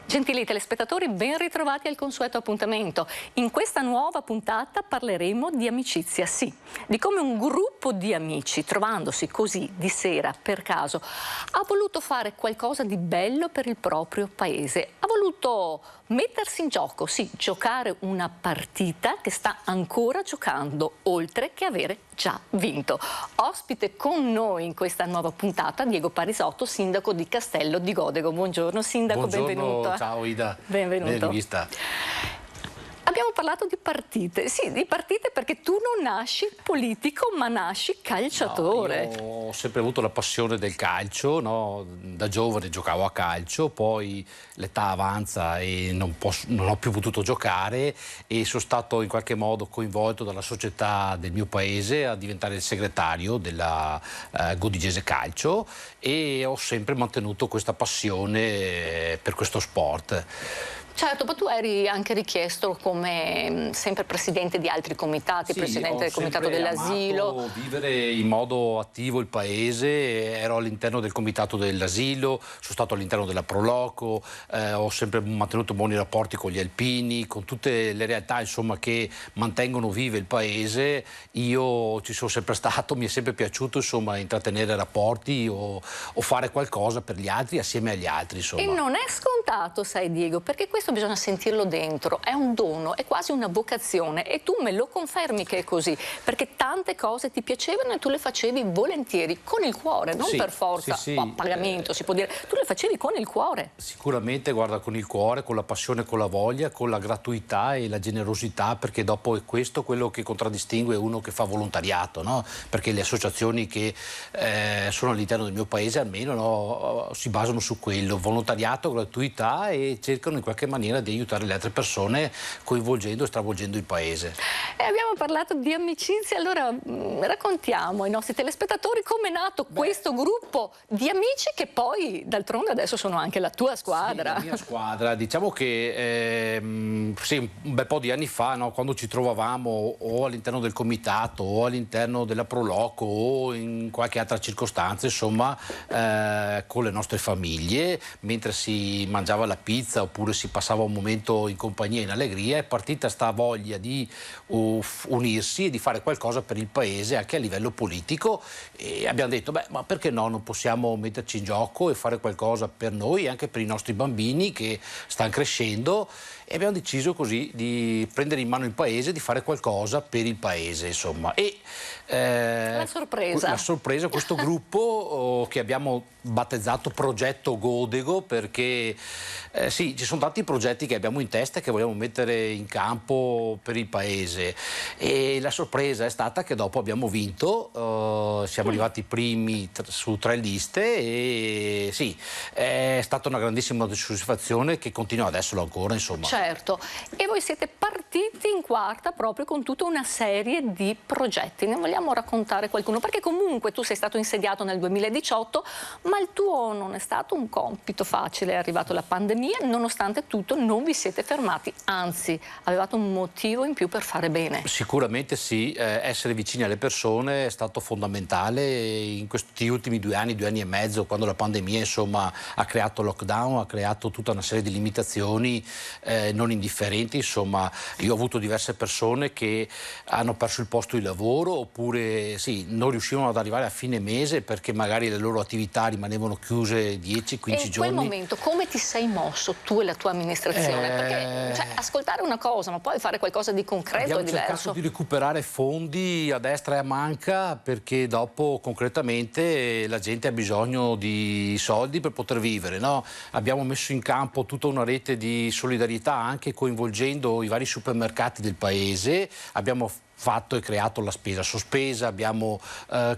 Gentili telespettatori, ben ritrovati al consueto appuntamento. In questa nuova puntata parleremo di amicizia, sì, di come un gruppo di amici, trovandosi così di sera per caso, ha voluto fare qualcosa di bello per il proprio paese. Ha voluto mettersi in gioco, sì, giocare una partita che sta ancora giocando, oltre che avere già vinto. Ospite con noi in questa nuova puntata Diego Parisotto, sindaco di Castello di Godego. Buongiorno sindaco, buongiorno, benvenuto. Ciao Ida, benvenuto. Ben rivista. Abbiamo parlato di partite, sì, di partite perché tu non nasci politico ma nasci calciatore. No, io ho sempre avuto la passione del calcio, no? Da giovane giocavo a calcio, poi l'età avanza e non ho più potuto giocare e sono stato in qualche modo coinvolto dalla società del mio paese a diventare il segretario della Godigese Calcio e ho sempre mantenuto questa passione per questo sport. Certo, ma tu eri anche richiesto come sempre presidente di altri comitati, sì, presidente del comitato dell'asilo. Ho sempre amato vivere in modo attivo il paese, ero all'interno del comitato dell'asilo, sono stato all'interno della Proloco, ho sempre mantenuto buoni rapporti con gli alpini, con tutte le realtà insomma che mantengono vive il paese. Io ci sono sempre stato, mi è sempre piaciuto insomma intrattenere rapporti o fare qualcosa per gli altri assieme agli altri insomma. E non è scontato, sai Diego, perché questo bisogna sentirlo dentro, è un dono, è quasi una vocazione e tu me lo confermi che è così, perché tante cose ti piacevano e tu le facevi volentieri, con il cuore, non per forza, o a pagamento si può dire, tu le facevi con il cuore. Sicuramente, guarda, con il cuore, con la passione, con la voglia, con la gratuità e la generosità, perché dopo è questo quello che contraddistingue uno che fa volontariato, no? Perché le associazioni che sono all'interno del mio paese almeno no, si basano su quello, volontariato, gratuità e cercano in qualche maniera di aiutare le altre persone coinvolgendo e stravolgendo il paese. E abbiamo parlato di amicizia, allora raccontiamo ai nostri telespettatori come è nato questo gruppo di amici che poi d'altronde adesso sono anche la tua squadra. Sì, la mia squadra, diciamo che sì, un bel po' di anni fa, no, quando ci trovavamo o all'interno del comitato o all'interno della Proloco o in qualche altra circostanza, insomma, con le nostre famiglie, mentre si mangiava la pizza oppure si passava un momento in compagnia, in allegria, è partita sta voglia di unirsi e di fare qualcosa per il paese anche a livello politico e abbiamo detto, beh, ma perché no, non possiamo metterci in gioco e fare qualcosa per noi e anche per i nostri bambini che stanno crescendo e abbiamo deciso così di prendere in mano il paese, di fare qualcosa per il paese, insomma. E la sorpresa, questo gruppo che abbiamo battezzato Progetto Godego perché sì, ci sono tanti progetti che abbiamo in testa e che vogliamo mettere in campo per il paese e la sorpresa è stata che dopo abbiamo vinto, siamo arrivati primi su 3 liste e sì, è stata una grandissima soddisfazione che continua ad esserlo ancora, insomma. Certo, e voi siete partiti in quarta proprio con tutta una serie di progetti, ne vogliamo raccontare qualcuno? Perché comunque tu sei stato insediato nel 2018, ma il tuo non è stato un compito facile, è arrivata la pandemia, nonostante tutto non vi siete fermati, anzi avevate un motivo in più per fare bene. Sicuramente sì, essere vicini alle persone è stato fondamentale in questi ultimi 2 anni e mezzo, quando la pandemia insomma ha creato lockdown, ha creato tutta una serie di limitazioni non indifferenti, insomma io ho avuto diverse persone che hanno perso il posto di lavoro oppure sì, non riuscivano ad arrivare a fine mese perché magari le loro attività rimanevano chiuse 10-15 giorni. E in quel momento come ti sei mosso tu e la tua amministrazione? Perché cioè, ascoltare una cosa ma poi fare qualcosa di concreto è diverso. Abbiamo cercato di recuperare fondi a destra e a manca perché dopo concretamente la gente ha bisogno di soldi per poter vivere, no? Abbiamo messo in campo tutta una rete di solidarietà anche coinvolgendo i vari supermercati del paese, abbiamo fatto e creato la spesa sospesa, abbiamo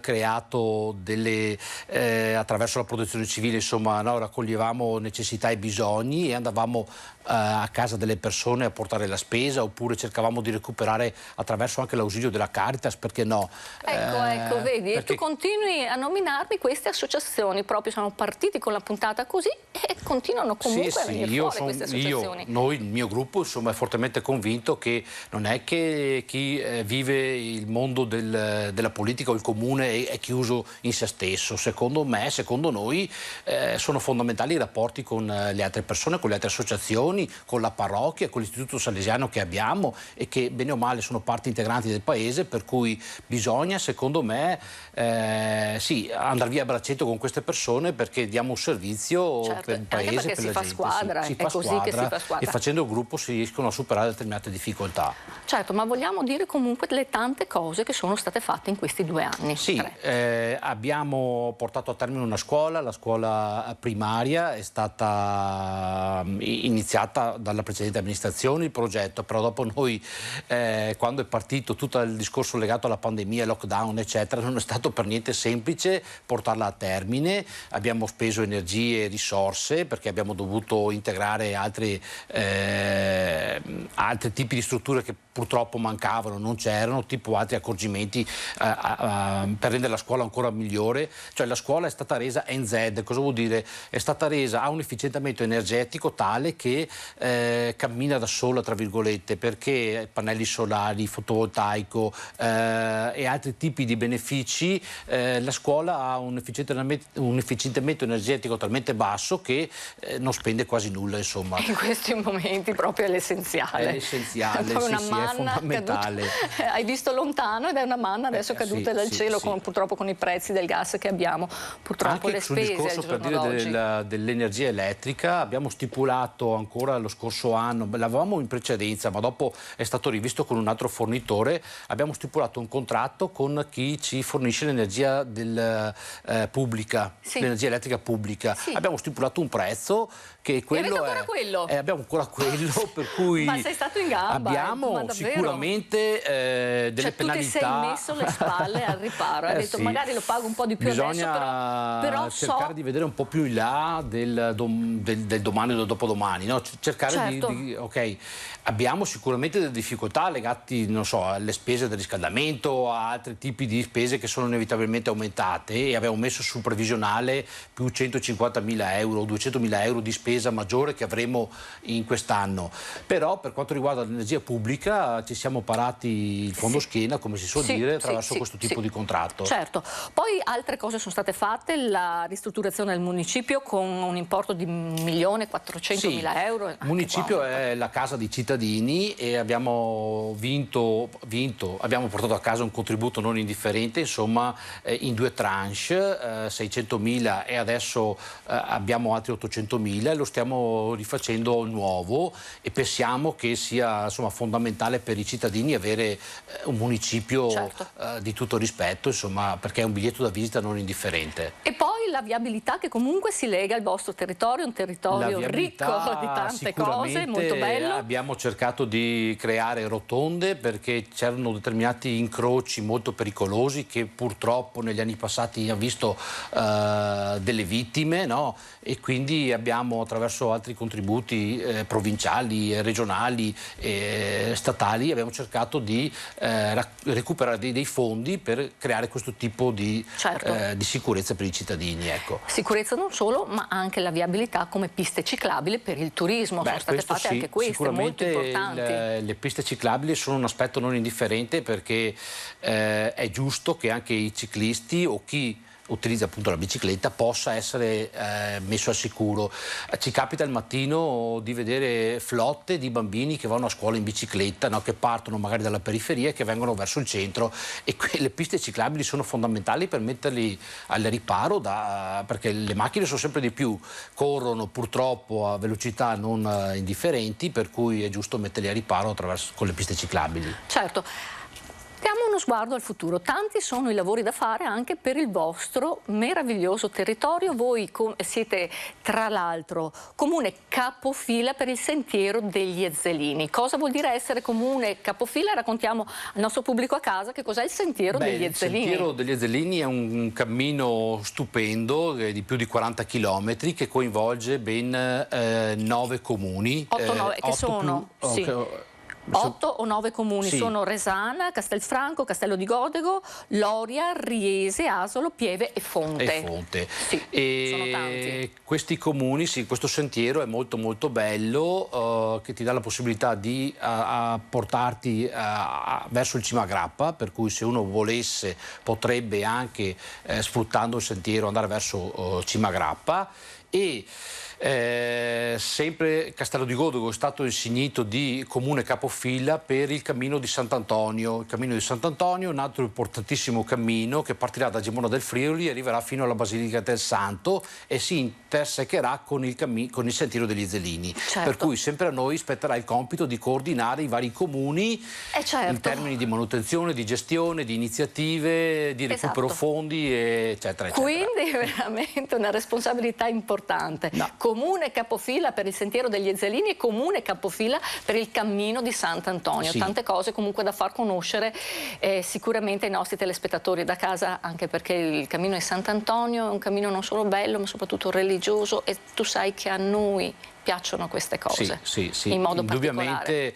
creato attraverso la protezione civile, insomma, no, raccoglievamo necessità e bisogni e andavamo a casa delle persone a portare la spesa oppure cercavamo di recuperare attraverso anche l'ausilio della Caritas, perché no? Ecco, vedi, perché... tu continui a nominarmi queste associazioni, proprio siamo partiti con la puntata così e continuano comunque a venire fuori queste associazioni. Il mio gruppo insomma è fortemente convinto che non è che chi vive il mondo della politica o il comune è chiuso in se stesso. Secondo me, secondo noi, sono fondamentali i rapporti con le altre persone, con le altre associazioni, con la parrocchia, con l'istituto salesiano che abbiamo e che bene o male sono parti integranti del paese, per cui bisogna, secondo me, sì, andare via a braccetto con queste persone, perché diamo un servizio per il paese, per la gente. Squadra, si è fa così squadra, che si fa squadra. e facendo il gruppo si riescono a superare determinate difficoltà. Certo, ma vogliamo dire comunque le tante cose che sono state fatte in questi 2 anni. Sì, abbiamo portato a termine una scuola, la scuola primaria è stata iniziata dalla precedente amministrazione il progetto, però dopo noi, quando è partito tutto il discorso legato alla pandemia, lockdown eccetera, non è stato per niente semplice portarla a termine. Abbiamo speso energie e risorse perché abbiamo dovuto integrare altri tipi di strutture che purtroppo mancavano, non c'erano, tipo altri accorgimenti per rendere la scuola ancora migliore. Cioè la scuola è stata resa NZ, cosa vuol dire? È stata resa a un efficientamento energetico tale che cammina da sola, tra virgolette, perché pannelli solari, fotovoltaico e altri tipi di benefici, la scuola ha un efficientamento energetico talmente basso che non spende quasi nulla, insomma. In questi momenti proprio è l'essenziale. È l'essenziale, sì, è fondamentale. Hai visto lontano ed è una manna adesso caduta dal cielo, purtroppo con i prezzi del gas che abbiamo, purtroppo anche le sul spese discorso, per dire, dell'energia elettrica, abbiamo stipulato ancora lo scorso anno, l'avevamo in precedenza ma dopo è stato rivisto con un altro fornitore, abbiamo stipulato un contratto con chi ci fornisce l'energia pubblica, l'energia elettrica pubblica. Abbiamo stipulato un prezzo che quello è quello. Abbiamo ancora quello, per cui ma sei stato in gamba, abbiamo sicuramente delle penalità. Tu ti sei messo le spalle al riparo, hai detto magari lo pago un po' di più bisogna adesso, però cercare di vedere un po' più in là del domani o del dopodomani, no? Cercare di ok, abbiamo sicuramente delle difficoltà legate, non so, alle spese del riscaldamento, a altri tipi di spese che sono inevitabilmente aumentate, e abbiamo messo sul previsionale più 150.000 euro, 200.000 euro di spesa maggiore che avremo in quest'anno. Però per quanto riguarda l'energia pubblica ci siamo parati il fondo schiena, come si suol dire, attraverso questo tipo di contratto. Certo, poi altre cose sono state fatte, la ristrutturazione del municipio con un importo di 1.400.000 euro. Il municipio è la casa dei cittadini e abbiamo abbiamo portato a casa un contributo non indifferente, insomma, in 2 tranche, 600.000 e adesso abbiamo altri 800.000, e lo stiamo rifacendo nuovo e pensiamo che sia, insomma, fondamentale per i cittadini avere un municipio di tutto rispetto, insomma, perché è un biglietto da visita non indifferente. E poi la viabilità che comunque si lega al vostro territorio, un territorio ricco di tante cose, molto bello. Abbiamo cercato di creare rotonde perché c'erano determinati incroci molto pericolosi che purtroppo negli anni passati hanno visto delle vittime, no? E quindi abbiamo, attraverso altri contributi provinciali, regionali e statali, abbiamo cercato di recuperare dei fondi per creare questo tipo di sicurezza per i cittadini. Ecco. Sicurezza non solo, ma anche la viabilità come piste ciclabili per il turismo. Sono state fatte anche queste, molto importanti. Le piste ciclabili sono un aspetto non indifferente perché è giusto che anche i ciclisti o chi utilizza appunto la bicicletta possa essere messo al sicuro. Ci capita al mattino di vedere flotte di bambini che vanno a scuola in bicicletta, no? Che partono magari dalla periferia e che vengono verso il centro, e le piste ciclabili sono fondamentali per metterli al riparo perché le macchine sono sempre di più, corrono purtroppo a velocità non indifferenti, per cui è giusto metterli a riparo con le piste ciclabili. Certo. Diamo uno sguardo al futuro. Tanti sono i lavori da fare anche per il vostro meraviglioso territorio. Voi siete, tra l'altro, comune capofila per il sentiero degli Ezzelini. Cosa vuol dire essere comune capofila? Raccontiamo al nostro pubblico a casa che cos'è il sentiero degli Ezzelini. Il sentiero degli Ezzelini è un cammino stupendo di più di 40 chilometri che coinvolge ben 9 comuni. 8-9 che sono? 8 o 9 comuni, sì. Sono Resana, Castelfranco, Castello di Godego, Loria, Riese, Asolo, Pieve e Fonte. Sì, sono tanti. Questi comuni, sì, questo sentiero è molto molto bello, che ti dà la possibilità di portarti verso il Cimagrappa, per cui se uno volesse potrebbe anche, sfruttando il sentiero, andare verso Cimagrappa. E sempre Castello di Godego è stato insignito di comune capofila per il cammino di Sant'Antonio. Il cammino di Sant'Antonio è un altro importantissimo cammino che partirà da Gemona del Friuli e arriverà fino alla Basilica del Santo e si intersecherà con il sentiero degli Zelini. Certo. Per cui sempre a noi spetterà il compito di coordinare i vari comuni certo. in termini di manutenzione, di gestione, di iniziative, di recupero fondi, eccetera, eccetera. Quindi è veramente una responsabilità importante. No. Comune capofila per il sentiero degli Ezelini e comune capofila per il cammino di Sant'Antonio. Sì. Tante cose comunque da far conoscere sicuramente ai nostri telespettatori da casa, anche perché il cammino di Sant'Antonio è un cammino non solo bello ma soprattutto religioso, e tu sai che a noi piacciono queste cose sì, in modo indubbiamente particolare.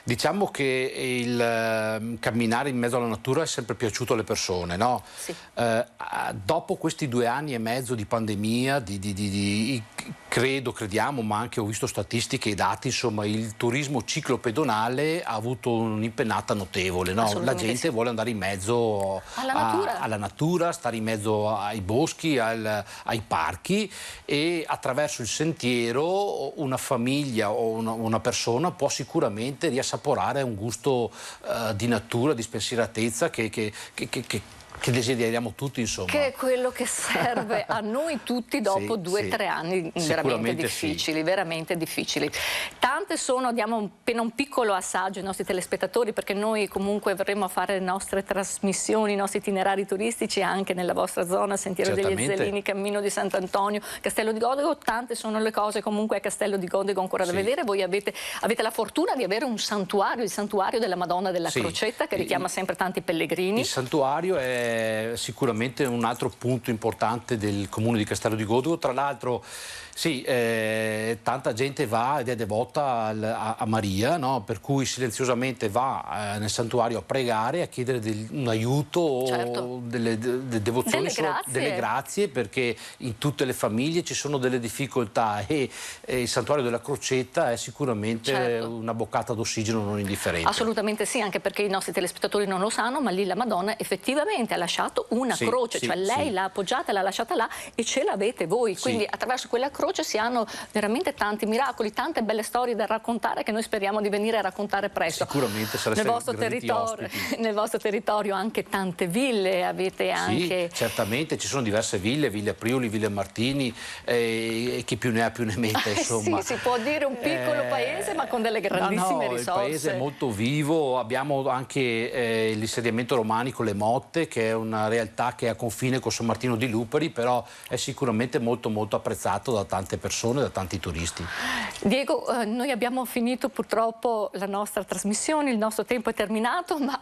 Diciamo che il camminare in mezzo alla natura è sempre piaciuto alle persone, no? Sì. Dopo questi 2 anni e mezzo di pandemia, crediamo, ma anche ho visto statistiche e dati, insomma il turismo ciclopedonale ha avuto un'impennata notevole, no? La gente vuole andare in mezzo alla natura, stare in mezzo ai boschi, ai parchi, e attraverso il sentiero una famiglia o una persona può sicuramente riassaporare un gusto di natura, di spensieratezza che desideriamo tutti, insomma. Che è quello che serve a noi tutti dopo 2 o 3 anni veramente difficili. Tante sono, diamo appena un piccolo assaggio ai nostri telespettatori, perché noi comunque verremo a fare le nostre trasmissioni, i nostri itinerari turistici anche nella vostra zona, Sentiero degli Ezelini, Cammino di Sant'Antonio, Castello di Godego. Tante sono le cose comunque a Castello di Godego ancora da vedere. Voi avete la fortuna di avere un santuario, il santuario della Madonna della Crocetta, che richiama sempre tanti pellegrini. Il santuario è sicuramente un altro punto importante del comune di Castello di Godego. Tra l'altro tanta gente va ed è devota a Maria, no? Per cui silenziosamente va nel santuario a pregare, a chiedere un aiuto o delle devozioni, delle grazie, perché in tutte le famiglie ci sono delle difficoltà e il santuario della Crocetta è sicuramente una boccata d'ossigeno non indifferente. Assolutamente sì, anche perché i nostri telespettatori non lo sanno, ma lì la Madonna effettivamente ha lasciato una croce, cioè lei l'ha appoggiata, l'ha lasciata là e ce l'avete voi, quindi attraverso quella croce si hanno veramente tanti miracoli, tante belle storie da raccontare, che noi speriamo di venire a raccontare presto. Sicuramente sarete nel vostro territorio anche tante ville, avete anche... Sì, certamente, ci sono diverse ville, Villa Priuli, Villa Martini, e chi più ne ha più ne metta, insomma. Sì, si può dire un piccolo paese ma con delle grandissime risorse. Il paese è molto vivo, abbiamo anche l'insediamento romanico Le Motte, che è una realtà che è a confine con San Martino di Luperi, però è sicuramente molto molto apprezzato da tante persone, da tanti turisti. Diego, noi abbiamo finito purtroppo la nostra trasmissione, il nostro tempo è terminato, ma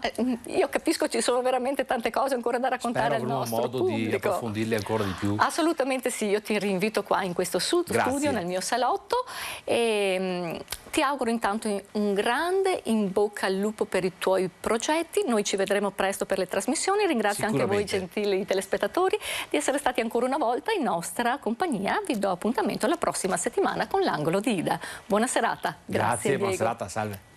io capisco ci sono veramente tante cose ancora da raccontare al nostro pubblico. Spero avremo modo di approfondirle ancora di più. Assolutamente sì, io ti rinvito qua in questo studio, nel mio salotto, e ti auguro intanto un grande in bocca al lupo per i tuoi progetti. Noi ci vedremo presto per le trasmissioni. Ringrazio anche voi gentili telespettatori di essere stati ancora una volta in nostra compagnia. Vi do appuntamento la prossima settimana con l'Angolo di Ida. Buona serata. Grazie, Diego. buona serata, salve.